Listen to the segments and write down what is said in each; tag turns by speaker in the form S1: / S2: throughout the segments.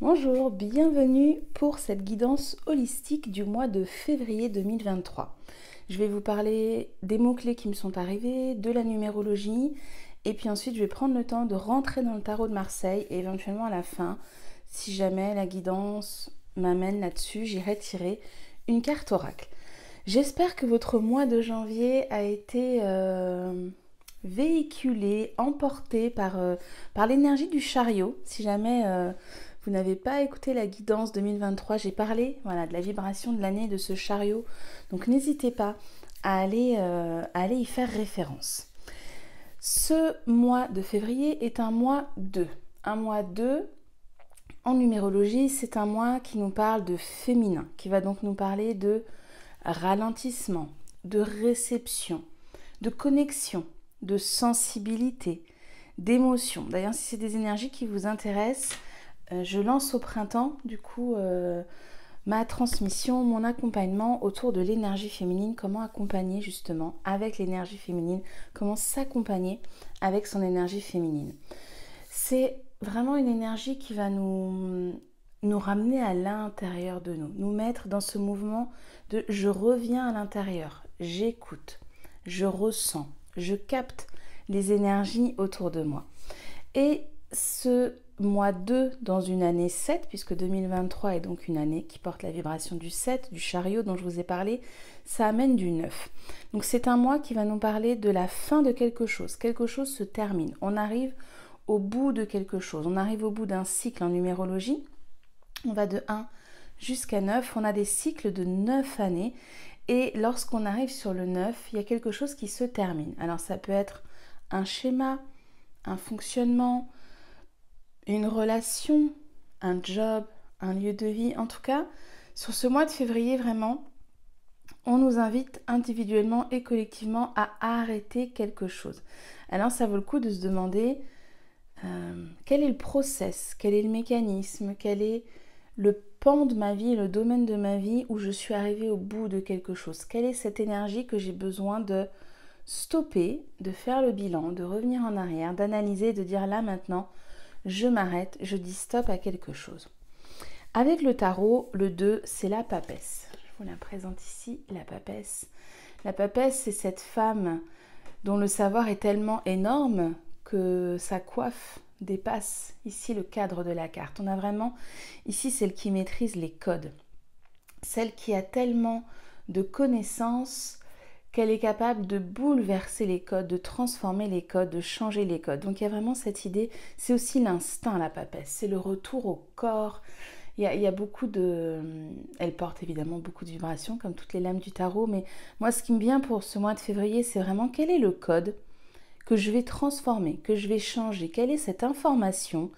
S1: Bonjour, bienvenue pour cette guidance holistique du mois de février 2023. Je vais vous parler des mots-clés qui me sont arrivés, de la numérologie, et puis ensuite je vais prendre le temps de rentrer dans le tarot de Marseille et éventuellement à la fin, si jamais la guidance m'amène là-dessus, j'irai tirer une carte oracle. J'espère que votre mois de janvier a été véhiculé, emporté par l'énergie du chariot. Si jamais vous n'avez pas écouté la guidance 2023, j'ai parlé de la vibration de l'année de ce chariot. Donc n'hésitez pas à aller y faire référence. Ce mois de février est un mois 2. Un mois 2, en numérologie, c'est un mois qui nous parle de féminin, qui va donc nous parler de ralentissement, de réception, de connexion, de sensibilité, d'émotion. D'ailleurs, si c'est des énergies qui vous intéressent, je lance au printemps, du coup, ma transmission, mon accompagnement autour de l'énergie féminine, comment accompagner justement avec l'énergie féminine, comment s'accompagner avec son énergie féminine. C'est vraiment une énergie qui va nous ramener à l'intérieur de nous, nous mettre dans ce mouvement de je reviens à l'intérieur, j'écoute, je ressens, je capte les énergies autour de moi. Et ce mois 2 dans une année 7, puisque 2023 est donc une année qui porte la vibration du 7, du chariot dont je vous ai parlé, ça amène du 9. Donc c'est un mois qui va nous parler de la fin de quelque chose se termine, on arrive au bout de quelque chose, on arrive au bout d'un cycle en numérologie, on va de 1 jusqu'à 9, on a des cycles de 9 années, et lorsqu'on arrive sur le 9, il y a quelque chose qui se termine. Alors ça peut être un schéma, un fonctionnement, une relation, un job, un lieu de vie. En tout cas, sur ce mois de février, vraiment, on nous invite individuellement et collectivement à arrêter quelque chose. Alors ça vaut le coup de se demander quel est le process, quel est le mécanisme, quel est le pan de ma vie, le domaine de ma vie où je suis arrivée au bout de quelque chose. Quelle est cette énergie que j'ai besoin de stopper, de faire le bilan, de revenir en arrière, d'analyser, de dire là maintenant, je m'arrête, je dis stop à quelque chose. Avec le tarot, le 2, c'est la papesse. Je vous la présente ici, la papesse. La papesse, c'est cette femme dont le savoir est tellement énorme que sa coiffe dépasse ici le cadre de la carte. On a vraiment ici celle qui maîtrise les codes, celle qui a tellement de connaissances qu'elle est capable de bouleverser les codes, de transformer les codes, de changer les codes. Donc il y a vraiment cette idée, c'est aussi l'instinct la papesse, c'est le retour au corps. Il y a beaucoup de... Elle porte évidemment beaucoup de vibrations comme toutes les lames du tarot, mais moi ce qui me vient pour ce mois de février, c'est vraiment quel est le code que je vais transformer, que je vais changer, quelle est cette information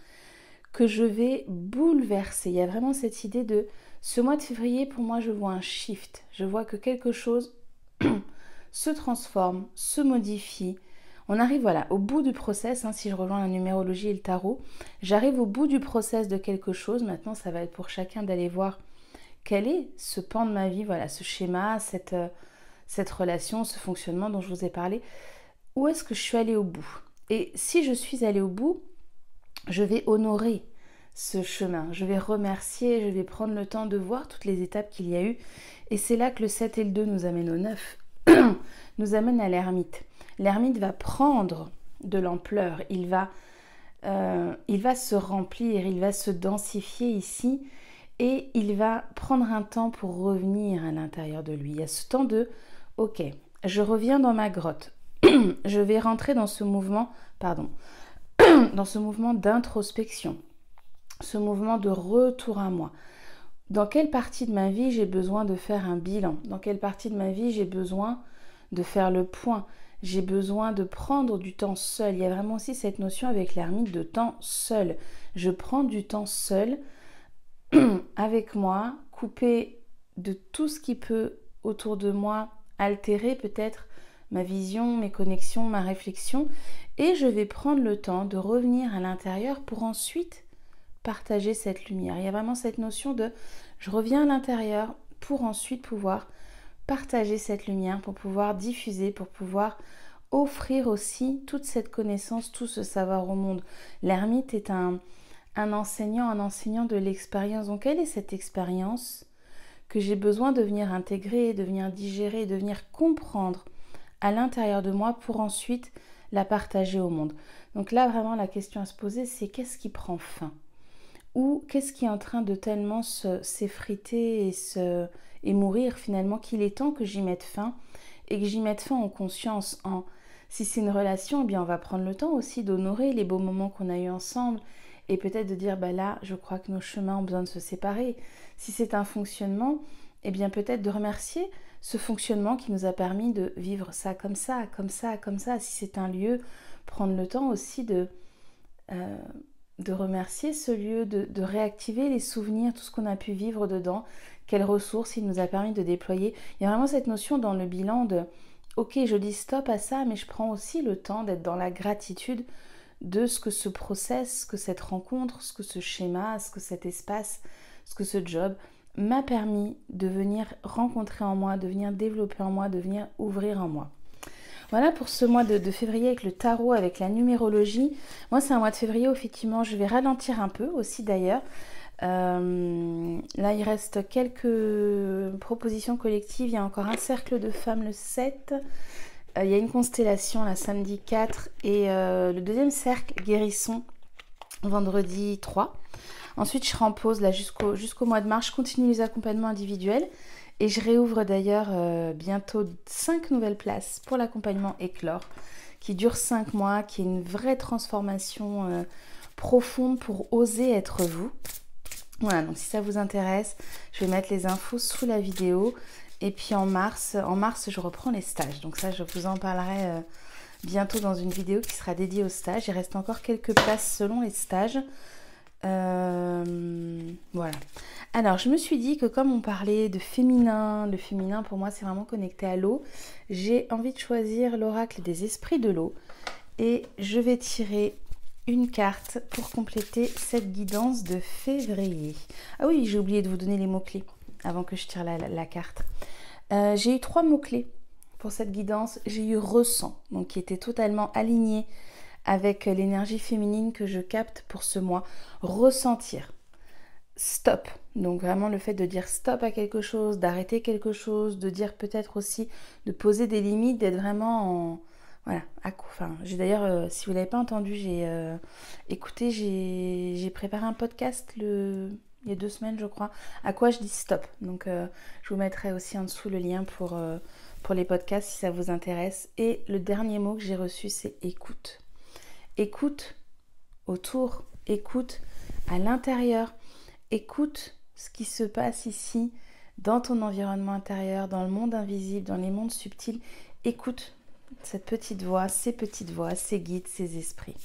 S1: que je vais bouleverser. Il y a vraiment cette idée de ce mois de février, pour moi je vois un shift, je vois que quelque chose se transforme, se modifie. On arrive au bout du process, si je rejoins la numérologie et le tarot, j'arrive au bout du process de quelque chose. Maintenant, ça va être pour chacun d'aller voir quel est ce pan de ma vie, ce schéma, cette relation, ce fonctionnement dont je vous ai parlé. Où est-ce que je suis allée au bout? Et si je suis allée au bout, je vais honorer ce chemin, je vais remercier, je vais prendre le temps de voir toutes les étapes qu'il y a eu. Et c'est là que le 7 et le 2 nous amènent au 9. Nous amène à l'ermite. L'ermite va prendre de l'ampleur, il va se remplir, il va se densifier ici et il va prendre un temps pour revenir à l'intérieur de lui. Il y a ce temps de « Ok, je reviens dans ma grotte, je vais rentrer dans ce mouvement, dans ce mouvement d'introspection, ce mouvement de retour à moi. Dans quelle partie de ma vie j'ai besoin de faire un bilan? Dans quelle partie de ma vie j'ai besoin de faire le point? J'ai besoin de prendre du temps seul. Il y a vraiment aussi cette notion avec l'ermite de temps seul. Je prends du temps seul avec moi, coupé de tout ce qui peut autour de moi altérer peut-être ma vision, mes connexions, ma réflexion. Et je vais prendre le temps de revenir à l'intérieur pour ensuite partager cette lumière. Il y a vraiment cette notion de je reviens à l'intérieur pour ensuite pouvoir partager cette lumière, pour pouvoir diffuser, pour pouvoir offrir aussi toute cette connaissance, tout ce savoir au monde. L'ermite est un un enseignant de l'expérience. Donc quelle est cette expérience que j'ai besoin de venir intégrer, de venir digérer, de venir comprendre à l'intérieur de moi pour ensuite la partager au monde. Donc là, vraiment, la question à se poser, c'est qu'est-ce qui prend fin? Ou qu'est-ce qui est en train de tellement s'effriter et mourir finalement qu'il est temps que j'y mette fin et que j'y mette fin en conscience. Si c'est une relation, eh bien on va prendre le temps aussi d'honorer les beaux moments qu'on a eus ensemble et peut-être de dire, bah là, je crois que nos chemins ont besoin de se séparer. Si c'est un fonctionnement, eh bien peut-être de remercier ce fonctionnement qui nous a permis de vivre ça comme ça, comme ça, comme ça. Si c'est un lieu, prendre le temps aussi de remercier ce lieu, de réactiver les souvenirs, tout ce qu'on a pu vivre dedans, quelles ressources il nous a permis de déployer. Il y a vraiment cette notion dans le bilan de ok, je dis stop à ça, mais je prends aussi le temps d'être dans la gratitude de ce que ce process, ce que cette rencontre, ce que ce schéma, ce que cet espace, ce que ce job m'a permis de venir rencontrer en moi, de venir développer en moi, de venir ouvrir en moi. Voilà pour ce mois de février avec le tarot, avec la numérologie. Moi, c'est un mois de février où effectivement, je vais ralentir un peu aussi d'ailleurs. Là, il reste quelques propositions collectives. Il y a encore un cercle de femmes le 7. Il y a une constellation la samedi 4 et le deuxième cercle guérisson vendredi 3. Ensuite, je serai en pause là jusqu'au mois de mars. Je continue les accompagnements individuels. Et je réouvre d'ailleurs bientôt 5 nouvelles places pour l'accompagnement Éclore, qui dure 5 mois, qui est une vraie transformation profonde pour oser être vous. Voilà, donc si ça vous intéresse, je vais mettre les infos sous la vidéo. Et puis en mars, je reprends les stages. Donc ça, je vous en parlerai bientôt dans une vidéo qui sera dédiée aux stages. Il reste encore quelques places selon les stages. Voilà. Alors, je me suis dit que comme on parlait de féminin, le féminin pour moi c'est vraiment connecté à l'eau, j'ai envie de choisir l'oracle des esprits de l'eau et je vais tirer une carte pour compléter cette guidance de février. Ah oui, j'ai oublié de vous donner les mots-clés avant que je tire la carte. J'ai eu 3 mots-clés pour cette guidance. J'ai eu ressent, donc qui était totalement aligné avec l'énergie féminine que je capte pour ce mois. Ressentir. Stop. Donc vraiment le fait de dire stop à quelque chose, d'arrêter quelque chose, de dire peut-être aussi de poser des limites, d'être vraiment en... Voilà. Enfin, j'ai d'ailleurs, si vous ne l'avez pas entendu, j'ai préparé un podcast il y a 2 semaines je crois, à quoi je dis stop. Donc je vous mettrai aussi en dessous le lien pour les podcasts si ça vous intéresse. Et le dernier mot que j'ai reçu c'est écoute. Écoute autour, écoute à l'intérieur, écoute ce qui se passe ici, dans ton environnement intérieur, dans le monde invisible, dans les mondes subtils. Écoute cette petite voix, ces guides, ces esprits.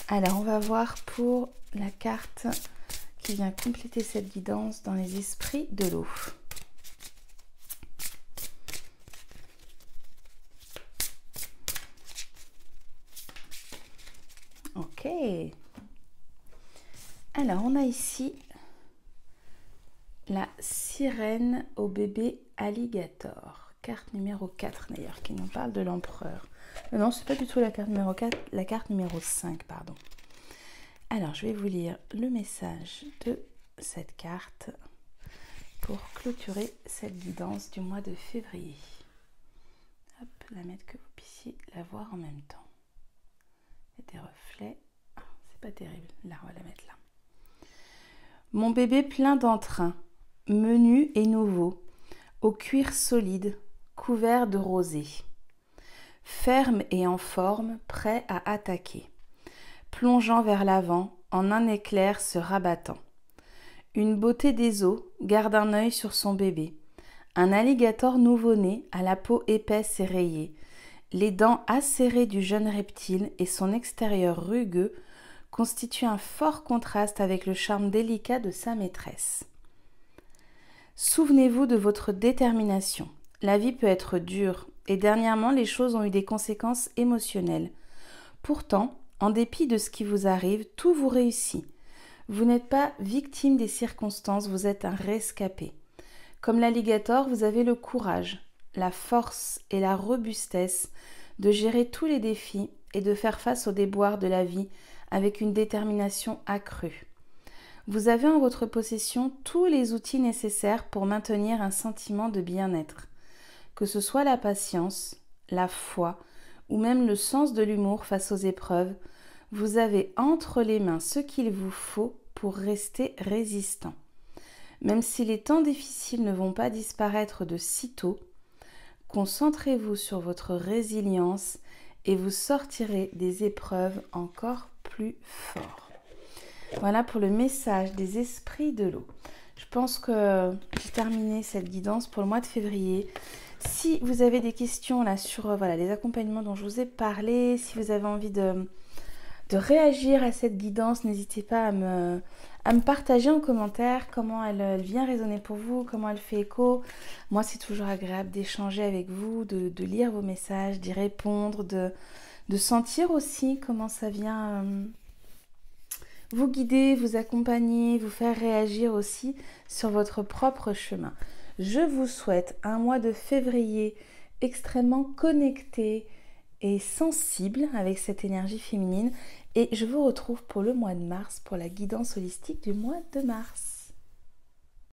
S1: Alors, on va voir pour la carte qui vient compléter cette guidance dans les esprits de l'eau. Ok. Alors, on a ici la sirène au bébé alligator. Carte numéro 4 d'ailleurs, qui nous parle de l'empereur. Non, c'est pas du tout la carte numéro 4, la carte numéro 5, pardon. Alors, je vais vous lire le message de cette carte pour clôturer cette guidance du mois de février. Hop, la mettre que vous puissiez la voir en même temps. Il y a des reflets. Ah, c'est pas terrible. Là, on va la mettre là. Mon bébé plein d'entrain, menu et nouveau, au cuir solide, couvert de rosée. Ferme et en forme, prêt à attaquer. Plongeant vers l'avant, en un éclair se rabattant. Une beauté des eaux garde un œil sur son bébé. Un alligator nouveau-né à la peau épaisse et rayée. Les dents acérées du jeune reptile et son extérieur rugueux constituent un fort contraste avec le charme délicat de sa maîtresse. Souvenez-vous de votre détermination. La vie peut être dure et dernièrement les choses ont eu des conséquences émotionnelles. Pourtant, en dépit de ce qui vous arrive, tout vous réussit. Vous n'êtes pas victime des circonstances, vous êtes un rescapé. Comme l'alligator, vous avez le courage, la force et la robustesse de gérer tous les défis et de faire face aux déboires de la vie avec une détermination accrue. Vous avez en votre possession tous les outils nécessaires pour maintenir un sentiment de bien-être, que ce soit la patience, la foi ou même le sens de l'humour face aux épreuves. Vous avez entre les mains ce qu'il vous faut pour rester résistant. Même si les temps difficiles ne vont pas disparaître de sitôt, concentrez-vous sur votre résilience et vous sortirez des épreuves encore plus forts. Voilà pour le message des esprits de l'eau. Je pense que j'ai terminé cette guidance pour le mois de février. Si vous avez des questions là sur les accompagnements dont je vous ai parlé, si vous avez envie de réagir à cette guidance, n'hésitez pas à me partager en commentaire comment elle vient résonner pour vous, comment elle fait écho. Moi, c'est toujours agréable d'échanger avec vous, de lire vos messages, d'y répondre, de sentir aussi comment ça vient vous guider, vous accompagner, vous faire réagir aussi sur votre propre chemin. Je vous souhaite un mois de février extrêmement connecté et sensible avec cette énergie féminine et je vous retrouve pour le mois de mars, pour la guidance holistique du mois de mars.